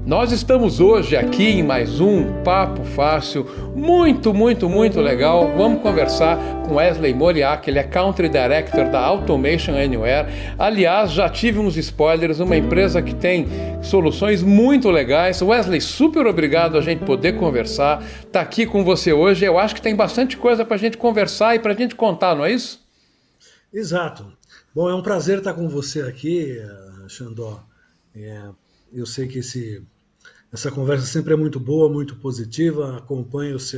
Nós estamos hoje aqui em mais um Papo Fácil, muito legal. Vamos conversar com Wesley Moriarty, ele é Country Director da Automation Anywhere. Aliás, já tive uns spoilers, uma empresa que tem soluções muito legais. Wesley, super obrigado a gente poder conversar, tá aqui com você hoje. Eu acho que tem bastante coisa para a gente conversar e para a gente contar, não é isso? Exato. Bom, é um prazer estar com você aqui, Xandó. Eu sei que essa conversa sempre é muito boa, muito positiva, acompanho os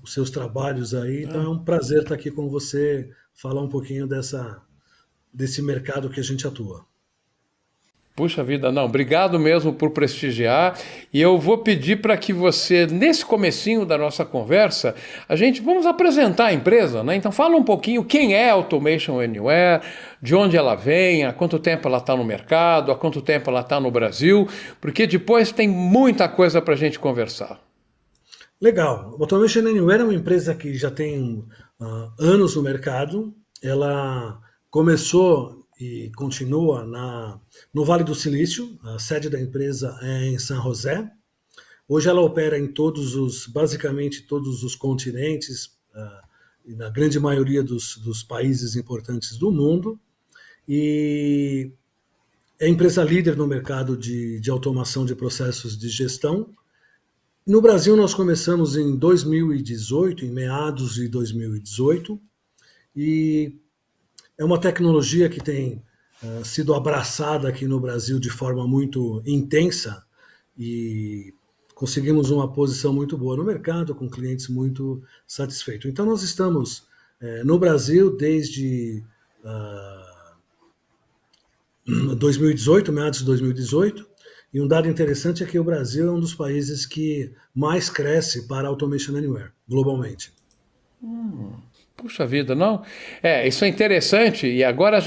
seus trabalhos aí, então é um prazer estar aqui com você, falar um pouquinho desse mercado que a gente atua. Puxa vida, não, obrigado mesmo por prestigiar, e eu vou pedir para que você, nesse comecinho da nossa conversa, vamos apresentar a empresa, né? Então fala um pouquinho quem é a Automation Anywhere, de onde ela vem, há quanto tempo ela está no mercado, há quanto tempo ela está no Brasil, porque depois tem muita coisa para a gente conversar. Legal. A Automation Anywhere é uma empresa que já tem anos no mercado. Ela começou e continua no Vale do Silício. A sede da empresa é em San José. Hoje ela opera em basicamente todos os continentes e na grande maioria dos países importantes do mundo. E é empresa líder no mercado de automação de processos de gestão. No Brasil, nós começamos em 2018, em meados de 2018, e é uma tecnologia que tem sido abraçada aqui no Brasil de forma muito intensa e conseguimos uma posição muito boa no mercado, com clientes muito satisfeitos. Então, nós estamos no Brasil desde 2018, meados de 2018, e um dado interessante é que o Brasil é um dos países que mais cresce para Automation Anywhere, globalmente. Puxa vida, não? Isso é interessante, e agora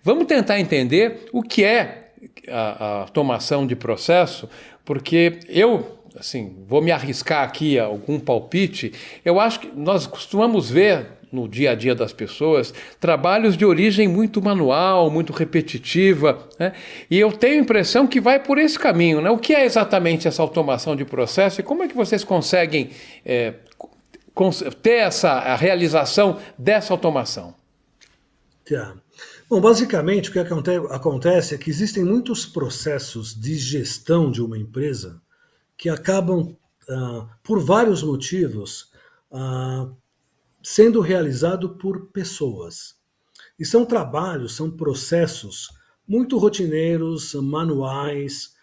vamos tentar entender o que é a automação de processo, porque vou me arriscar aqui a algum palpite. Eu acho que nós costumamos ver no dia a dia das pessoas trabalhos de origem muito manual, muito repetitiva, né? E eu tenho a impressão que vai por esse caminho, né? O que é exatamente essa automação de processo e como é que vocês conseguem ter a realização dessa automação? Tá. Bom, basicamente o que acontece é que existem muitos processos de gestão de uma empresa que acabam, por vários motivos, sendo realizado por pessoas. E são trabalhos, são processos muito rotineiros, manuais,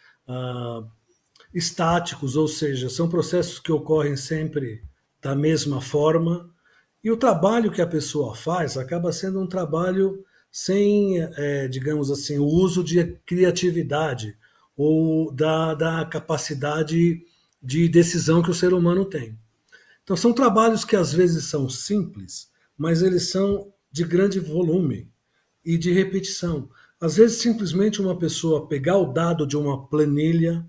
estáticos, ou seja, são processos que ocorrem sempre da mesma forma. E o trabalho que a pessoa faz acaba sendo um trabalho sem, digamos assim, o uso de criatividade ou da capacidade de decisão que o ser humano tem. Então, são trabalhos que às vezes são simples, mas eles são de grande volume e de repetição. Às vezes, simplesmente uma pessoa pegar o dado de uma planilha,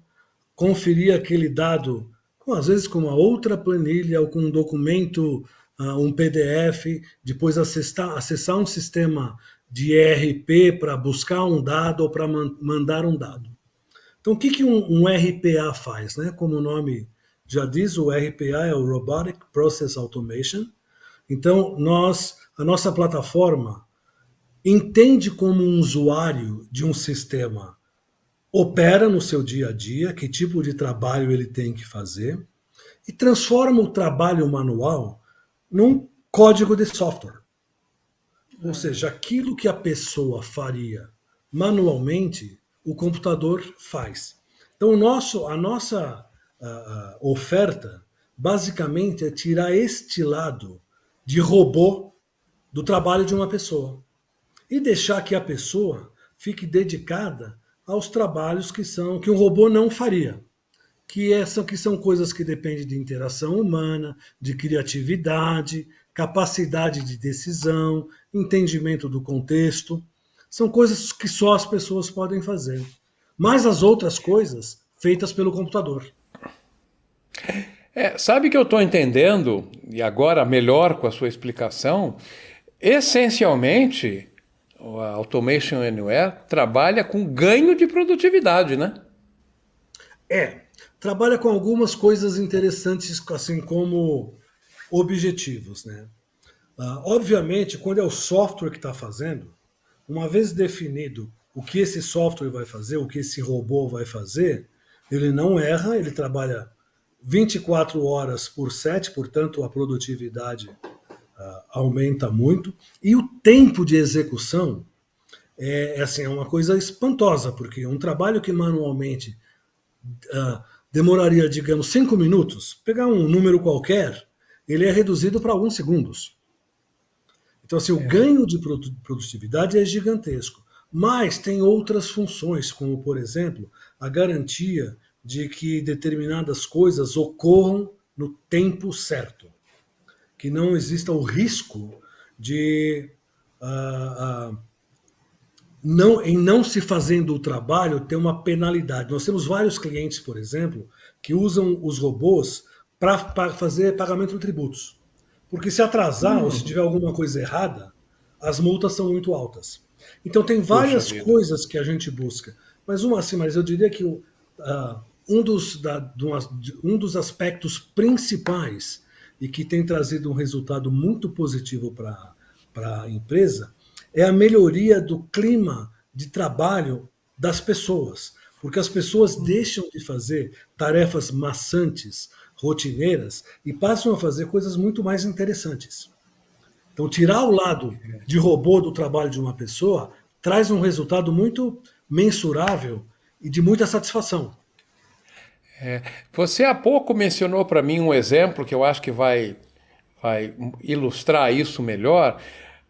conferir aquele dado, às vezes com uma outra planilha ou com um documento, um PDF, depois acessar um sistema de ERP para buscar um dado ou para mandar um dado. Então, o que um RPA faz? Né? Como o nome já diz, o RPA é o Robotic Process Automation. Então, a nossa plataforma entende como um usuário de um sistema opera no seu dia a dia, que tipo de trabalho ele tem que fazer, e transforma o trabalho manual num código de software. Ou seja, aquilo que a pessoa faria manualmente, o computador faz. Então, a nossa oferta, basicamente, é tirar este lado de robô do trabalho de uma pessoa e deixar que a pessoa fique dedicada aos trabalhos que um robô não faria, que são coisas que dependem de interação humana, de criatividade, capacidade de decisão, entendimento do contexto. São coisas que só as pessoas podem fazer. Mas as outras coisas feitas pelo computador. Sabe que eu estou entendendo, e agora melhor com a sua explicação, essencialmente a Automation Anywhere trabalha com ganho de produtividade, né? Trabalha com algumas coisas interessantes, assim como objetivos, né? Obviamente, quando é o software que está fazendo, uma vez definido o que esse software vai fazer, o que esse robô vai fazer, ele não erra, ele trabalha 24 horas por 7, portanto a produtividade aumenta muito. E o tempo de execução assim, é uma coisa espantosa, porque um trabalho que manualmente demoraria, digamos, 5 minutos, pegar um número qualquer, ele é reduzido para alguns segundos. Então, assim, o ganho de produtividade é gigantesco. Mas tem outras funções, como, por exemplo, a garantia de que determinadas coisas ocorram no tempo certo. Que não exista o risco de, em não se fazendo o trabalho, ter uma penalidade. Nós temos vários clientes, por exemplo, que usam os robôs para fazer pagamento de tributos. Porque se atrasar ou se tiver alguma coisa errada, as multas são muito altas. Então tem Puxa várias vida. coisas que a gente busca. Mas mas eu diria que um dos aspectos principais e que tem trazido um resultado muito positivo para a empresa é a melhoria do clima de trabalho das pessoas. Porque as pessoas deixam de fazer tarefas maçantes, rotineiras, e passam a fazer coisas muito mais interessantes. Então, tirar o lado de robô do trabalho de uma pessoa traz um resultado muito mensurável e de muita satisfação. Você há pouco mencionou para mim um exemplo que eu acho que vai ilustrar isso melhor.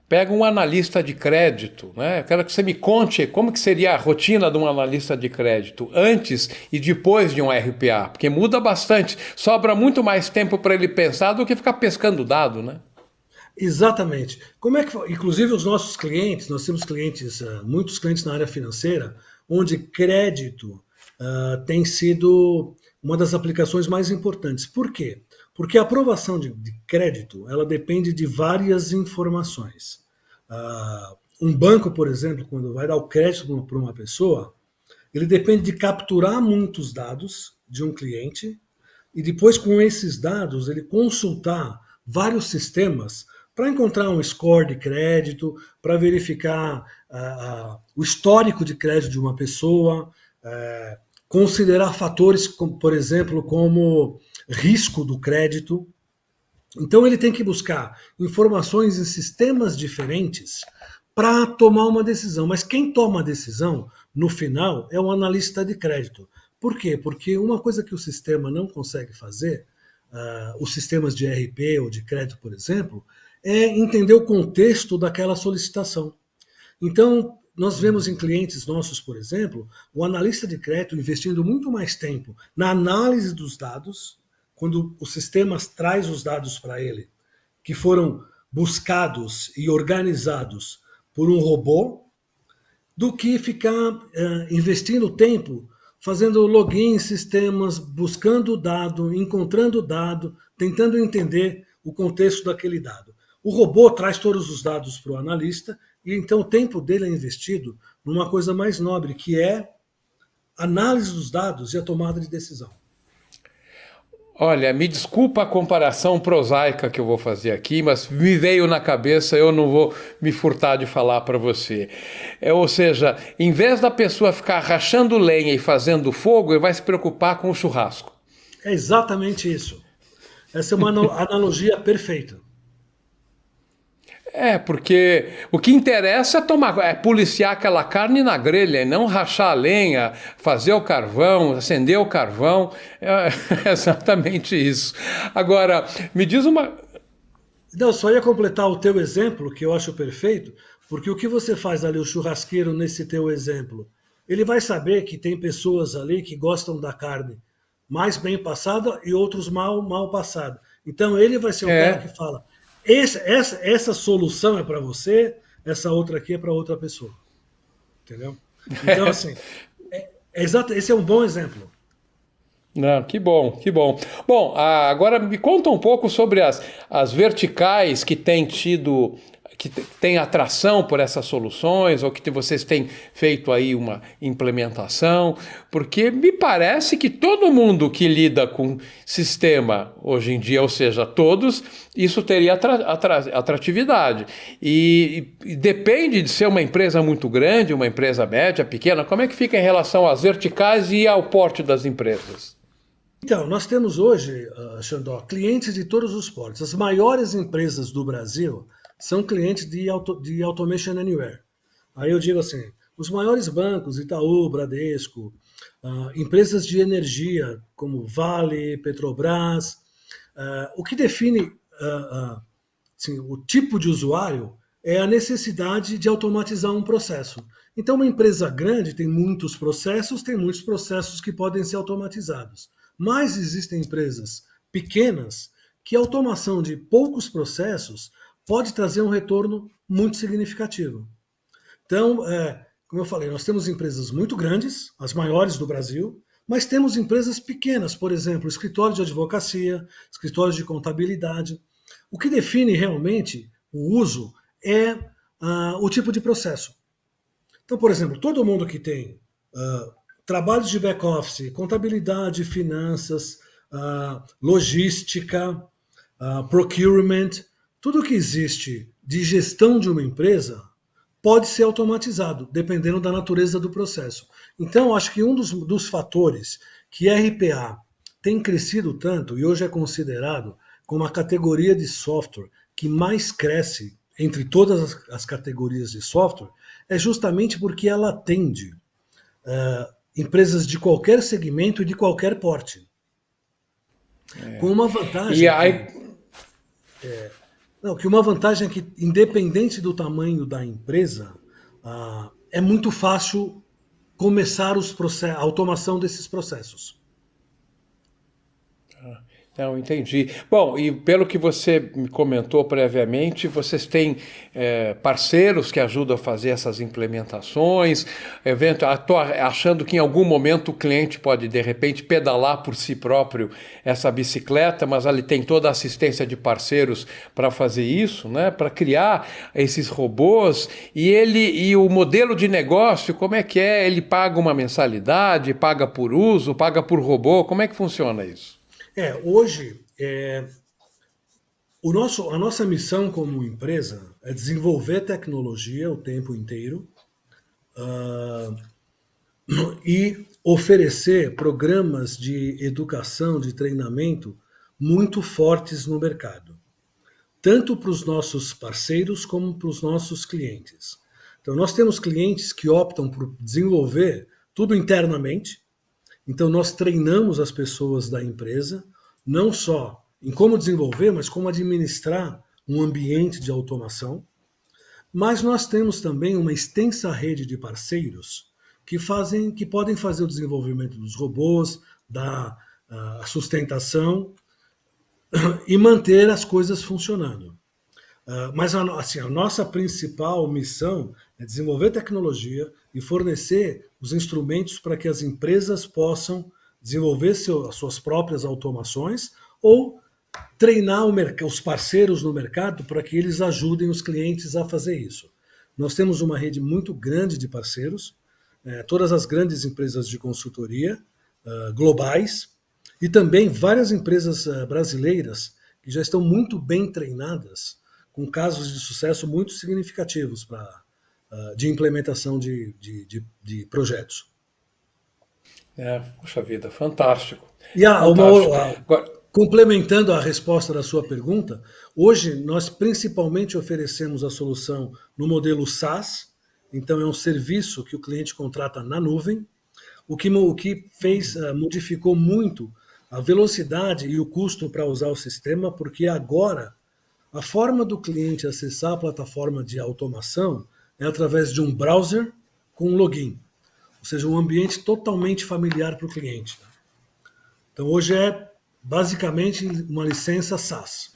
Pega um analista de crédito, né? Eu quero que você me conte como que seria a rotina de um analista de crédito antes e depois de um RPA, porque muda bastante, sobra muito mais tempo para ele pensar do que ficar pescando dado, né? Exatamente. Como é que, inclusive os nossos clientes, nós temos clientes, muitos clientes na área financeira, onde crédito tem sido uma das aplicações mais importantes. Por quê? Porque a aprovação de crédito, ela depende de várias informações. Um banco, por exemplo, quando vai dar o crédito para uma pessoa, ele depende de capturar muitos dados de um cliente e depois, com esses dados, ele consultar vários sistemas para encontrar um score de crédito, para verificar o histórico de crédito de uma pessoa, considerar fatores, como, por exemplo, como risco do crédito. Então, ele tem que buscar informações em sistemas diferentes para tomar uma decisão. Mas quem toma a decisão, no final, é o analista de crédito. Por quê? Porque uma coisa que o sistema não consegue fazer, os sistemas de RP ou de crédito, por exemplo, é entender o contexto daquela solicitação. Então, nós vemos em clientes nossos, por exemplo, o analista de crédito investindo muito mais tempo na análise dos dados, quando o sistema traz os dados para ele, que foram buscados e organizados por um robô, do que ficar investindo tempo fazendo login em sistemas, buscando dado, encontrando dado, tentando entender o contexto daquele dado. O robô traz todos os dados para o analista e então o tempo dele é investido numa coisa mais nobre, que é análise dos dados e a tomada de decisão. Olha, me desculpa a comparação prosaica que eu vou fazer aqui, mas me veio na cabeça, eu não vou me furtar de falar para você. Ou seja, em vez da pessoa ficar rachando lenha e fazendo fogo, ele vai se preocupar com o churrasco. É exatamente isso. Essa é uma analogia perfeita. Porque o que interessa é policiar aquela carne na grelha, e não rachar a lenha, fazer o carvão, acender o carvão. É exatamente isso. Agora, me diz uma. Não, só ia completar o teu exemplo, que eu acho perfeito, porque o que você faz ali, o churrasqueiro, nesse teu exemplo, ele vai saber que tem pessoas ali que gostam da carne mais bem passada e outros mal passada. Então ele vai ser o cara que fala, essa solução é para você, essa outra aqui é para outra pessoa. Entendeu? Então, assim, exato, esse é um bom exemplo. Não, que bom, que bom. Bom, agora me conta um pouco sobre as verticais que têm tido que tem atração por essas soluções, ou que vocês têm feito aí uma implementação? Porque me parece que todo mundo que lida com sistema hoje em dia, ou seja, todos, isso teria atratividade. E depende de ser uma empresa muito grande, uma empresa média, pequena, como é que fica em relação às verticais e ao porte das empresas? Então, nós temos hoje, Xandó, clientes de todos os portes. As maiores empresas do Brasil são clientes de Automation Anywhere. Aí eu digo assim, os maiores bancos, Itaú, Bradesco, empresas de energia como Vale, Petrobras, o que define assim, o tipo de usuário é a necessidade de automatizar um processo. Então, uma empresa grande tem muitos processos que podem ser automatizados. Mas existem empresas pequenas que a automação de poucos processos pode trazer um retorno muito significativo. Então, como eu falei, nós temos empresas muito grandes, as maiores do Brasil, mas temos empresas pequenas, por exemplo, escritórios de advocacia, escritórios de contabilidade. O que define realmente o uso é o tipo de processo. Então, por exemplo, todo mundo que tem trabalhos de back-office, contabilidade, finanças, logística, procurement, tudo que existe de gestão de uma empresa pode ser automatizado, dependendo da natureza do processo. Então, acho que um dos fatores que RPA tem crescido tanto e hoje é considerado como a categoria de software que mais cresce entre todas as categorias de software é justamente porque ela atende empresas de qualquer segmento e de qualquer porte. Com uma E vantagem aí, que uma vantagem é que, independente do tamanho da empresa, é muito fácil começar a automação desses processos. não, entendi. Bom, e pelo que você me comentou previamente, vocês têm parceiros que ajudam a fazer essas implementações. Estou achando que em algum momento o cliente pode, de repente, pedalar por si próprio essa bicicleta, mas ele tem toda a assistência de parceiros para fazer isso, né? Para criar esses robôs. E o modelo de negócio, como é que é? Ele paga uma mensalidade, paga por uso, paga por robô? Como é que funciona isso? Hoje, a nossa missão como empresa é desenvolver tecnologia o tempo inteiro e oferecer programas de educação, de treinamento muito fortes no mercado, tanto para os nossos parceiros como para os nossos clientes. Então, nós temos clientes que optam por desenvolver tudo internamente. Então, nós treinamos as pessoas da empresa, não só em como desenvolver, mas como administrar um ambiente de automação. Mas nós temos também uma extensa rede de parceiros que podem fazer o desenvolvimento dos robôs, da sustentação e manter as coisas funcionando. Mas assim, a nossa principal missão é desenvolver tecnologia e fornecer os instrumentos para que as empresas possam desenvolver as suas próprias automações ou treinar os parceiros no mercado para que eles ajudem os clientes a fazer isso. Nós temos uma rede muito grande de parceiros, todas as grandes empresas de consultoria globais e também várias empresas brasileiras que já estão muito bem treinadas, com casos de sucesso muito significativos de implementação de projetos. Puxa vida, fantástico. E Fantástico. Agora, complementando a resposta da sua pergunta, hoje nós principalmente oferecemos a solução no modelo SaaS, então é um serviço que o cliente contrata na nuvem, o que modificou muito a velocidade e o custo para usar o sistema, porque agora a forma do cliente acessar a plataforma de automação é através de um browser com um login, ou seja, um ambiente totalmente familiar para o cliente. Então hoje é basicamente uma licença SaaS.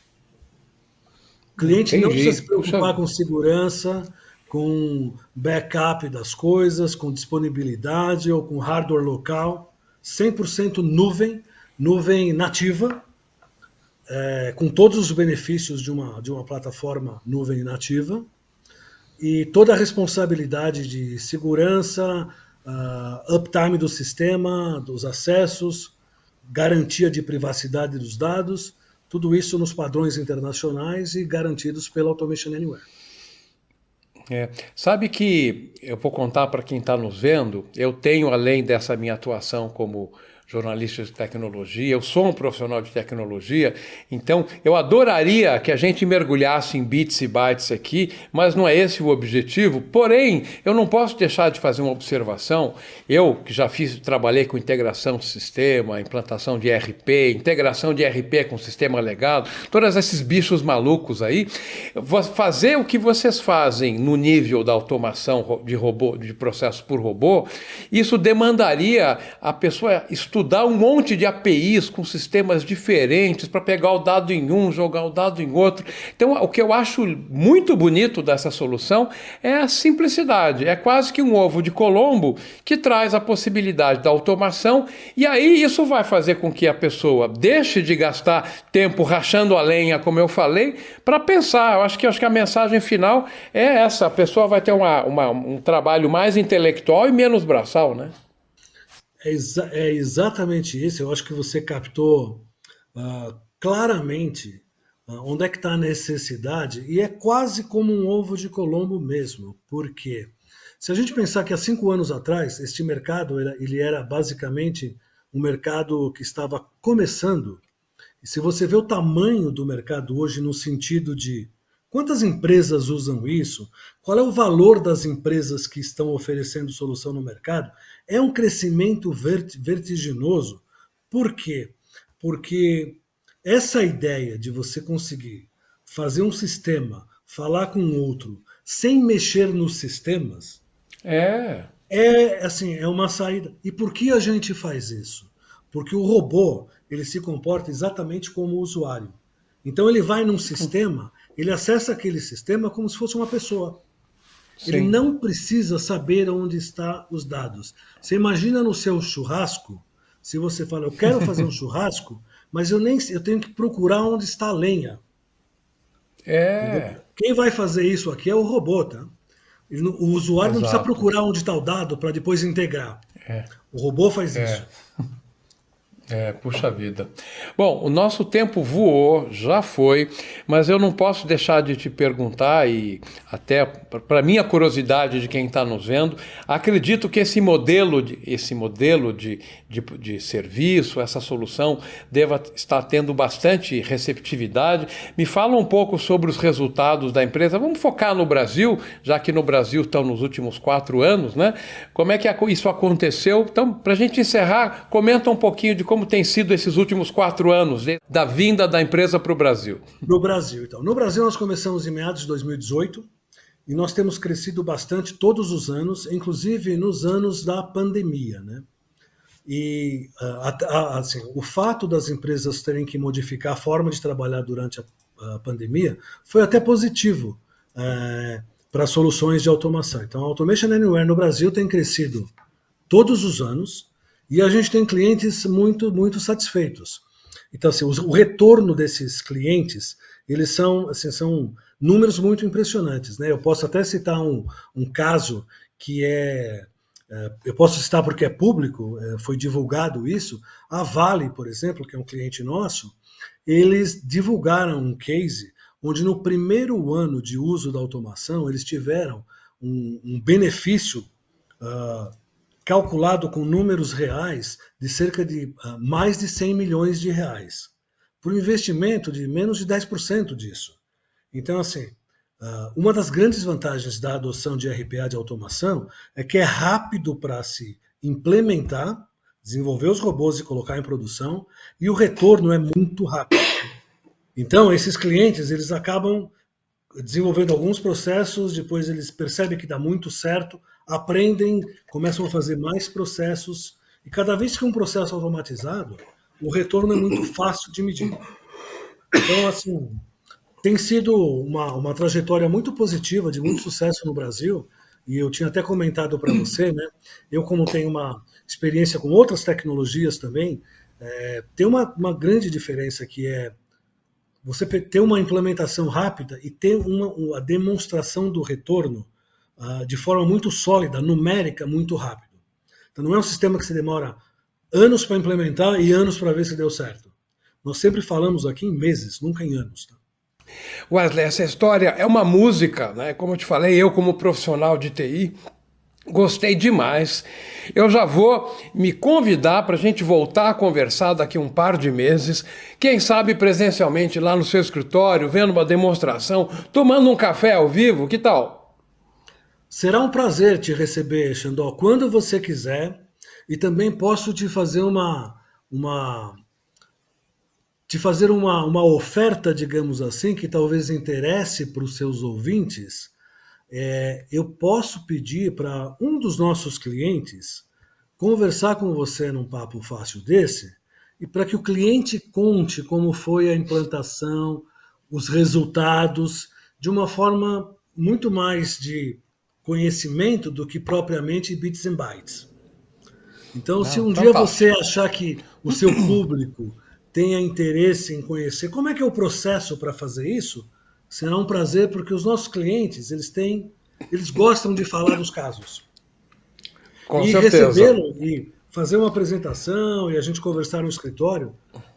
O cliente não precisa se preocupar com segurança, com backup das coisas, com disponibilidade ou com hardware local, 100% nuvem nativa, com todos os benefícios de uma plataforma nuvem nativa, e toda a responsabilidade de segurança, uptime do sistema, dos acessos, garantia de privacidade dos dados, tudo isso nos padrões internacionais e garantidos pela Automation Anywhere. Sabe que eu vou contar para quem está nos vendo, eu tenho, além dessa minha atuação como jornalista de tecnologia, eu sou um profissional de tecnologia, então eu adoraria que a gente mergulhasse em bits e bytes aqui, mas não é esse o objetivo. Porém, eu não posso deixar de fazer uma observação. Eu, que já trabalhei com integração de sistema, implantação de ERP, integração de ERP com sistema legado, todos esses bichos malucos aí, fazer o que vocês fazem no nível da automação de robô, de processo por robô, isso demandaria a pessoa estudar um monte de APIs com sistemas diferentes para pegar o dado em um, jogar o dado em outro. Então, o que eu acho muito bonito dessa solução é a simplicidade. É quase que um ovo de Colombo que traz a possibilidade da automação, e aí isso vai fazer com que a pessoa deixe de gastar tempo rachando a lenha, como eu falei, para pensar. Eu acho que a mensagem final é essa. A pessoa vai ter um trabalho mais intelectual e menos braçal, né? É exatamente isso. Eu acho que você captou claramente onde é que está a necessidade, e é quase como um ovo de Colombo mesmo. Por quê? Se a gente pensar que há 5 anos atrás, este mercado ele era basicamente um mercado que estava começando, e se você vê o tamanho do mercado hoje no sentido de quantas empresas usam isso, qual é o valor das empresas que estão oferecendo solução no mercado, é um crescimento vertiginoso. Por quê? Porque essa ideia de você conseguir fazer um sistema, falar com outro, sem mexer nos sistemas, é uma saída. E por que a gente faz isso? Porque o robô, ele se comporta exatamente como o usuário. Então ele vai num sistema, ele acessa aquele sistema como se fosse uma pessoa. Sim. Ele não precisa saber onde estão os dados. Você imagina no seu churrasco, se você fala, eu quero fazer um churrasco, mas eu tenho que procurar onde está a lenha. Quem vai fazer isso aqui é o robô, tá? O usuário não precisa procurar onde está o dado para depois integrar. O robô faz isso. Puxa vida. Bom, o nosso tempo voou, já foi, mas eu não posso deixar de te perguntar, e até para minha curiosidade de quem está nos vendo, acredito que esse modelo de serviço, essa solução, deva estar tendo bastante receptividade. Me fala um pouco sobre os resultados da empresa. Vamos focar no Brasil, já que no Brasil estão nos últimos 4 anos, né? Como é que isso aconteceu? Então, para a gente encerrar, comenta um pouquinho de como tem sido esses últimos 4 anos da vinda da empresa para o Brasil. No Brasil, então. No Brasil, nós começamos em meados de 2018 e nós temos crescido bastante todos os anos, inclusive nos anos da pandemia, né? E assim, o fato das empresas terem que modificar a forma de trabalhar durante a pandemia foi até positivo para soluções de automação. Então, a Automation Anywhere no Brasil tem crescido todos os anos, e a gente tem clientes muito, muito satisfeitos. Então, assim, o retorno desses clientes, eles são números muito impressionantes, né? Eu posso até citar um caso que eu posso citar porque é público, foi divulgado isso. A Vale, por exemplo, que é um cliente nosso, eles divulgaram um case onde no primeiro ano de uso da automação, eles tiveram um benefício calculado com números reais de cerca de mais de 100 milhões de reais, por um investimento de menos de 10% disso. Então, assim, uma das grandes vantagens da adoção de RPA de automação é que é rápido para se implementar, desenvolver os robôs e colocar em produção, e o retorno é muito rápido. Então, esses clientes, eles acabam desenvolvendo alguns processos, depois eles percebem que dá muito certo, aprendem, começam a fazer mais processos, e cada vez que um processo é automatizado, o retorno é muito fácil de medir. Então, assim, tem sido uma trajetória muito positiva, de muito sucesso no Brasil, e eu tinha até comentado para você, né? Eu, como tenho uma experiência com outras tecnologias também, tem uma grande diferença que é você ter uma implementação rápida e ter a demonstração do retorno de forma muito sólida, numérica, muito rápido. Então não é um sistema que você demora anos para implementar e anos para ver se deu certo. Nós sempre falamos aqui em meses, nunca em anos. Tá? Wesley, essa história é uma música, né? Como eu te falei, eu como profissional de TI, gostei demais. Eu já vou me convidar para a gente voltar a conversar daqui um par de meses, quem sabe presencialmente lá no seu escritório, vendo uma demonstração, tomando um café ao vivo, que tal? Será um prazer te receber, Xandó, quando você quiser, e também posso te fazer uma oferta, digamos assim, que talvez interesse para os seus ouvintes. Eu posso pedir para um dos nossos clientes conversar com você num papo fácil desse, e para que o cliente conte como foi a implantação, os resultados, de uma forma muito mais de conhecimento do que propriamente bits and bytes. Então, se um dia você achar que o seu público tenha interesse em conhecer como é que é o processo para fazer isso, será um prazer, porque os nossos clientes, eles gostam de falar dos casos. Com e certeza. Recebê-lo e fazer uma apresentação e a gente conversar no escritório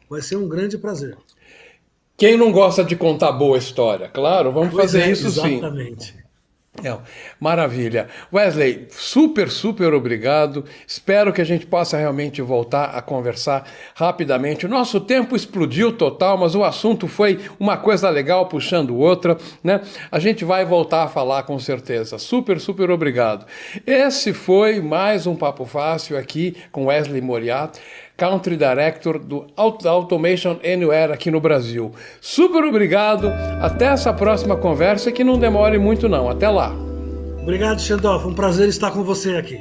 vai ser um grande prazer. Quem não gosta de contar boa história? Claro, vamos fazer isso sim. Exatamente. Não, maravilha. Wesley, super obrigado. Espero que a gente possa realmente voltar a conversar rapidamente. O nosso tempo explodiu total, mas o assunto foi uma coisa legal puxando outra, né? A gente vai voltar a falar com certeza. Super obrigado. Esse foi mais um Papo Fácil aqui com Wesley Moriat, Country Director do Automation Anywhere aqui no Brasil. Super obrigado. Até essa próxima conversa, que não demore muito não. Até lá. Obrigado, Xandó. Foi um prazer estar com você aqui.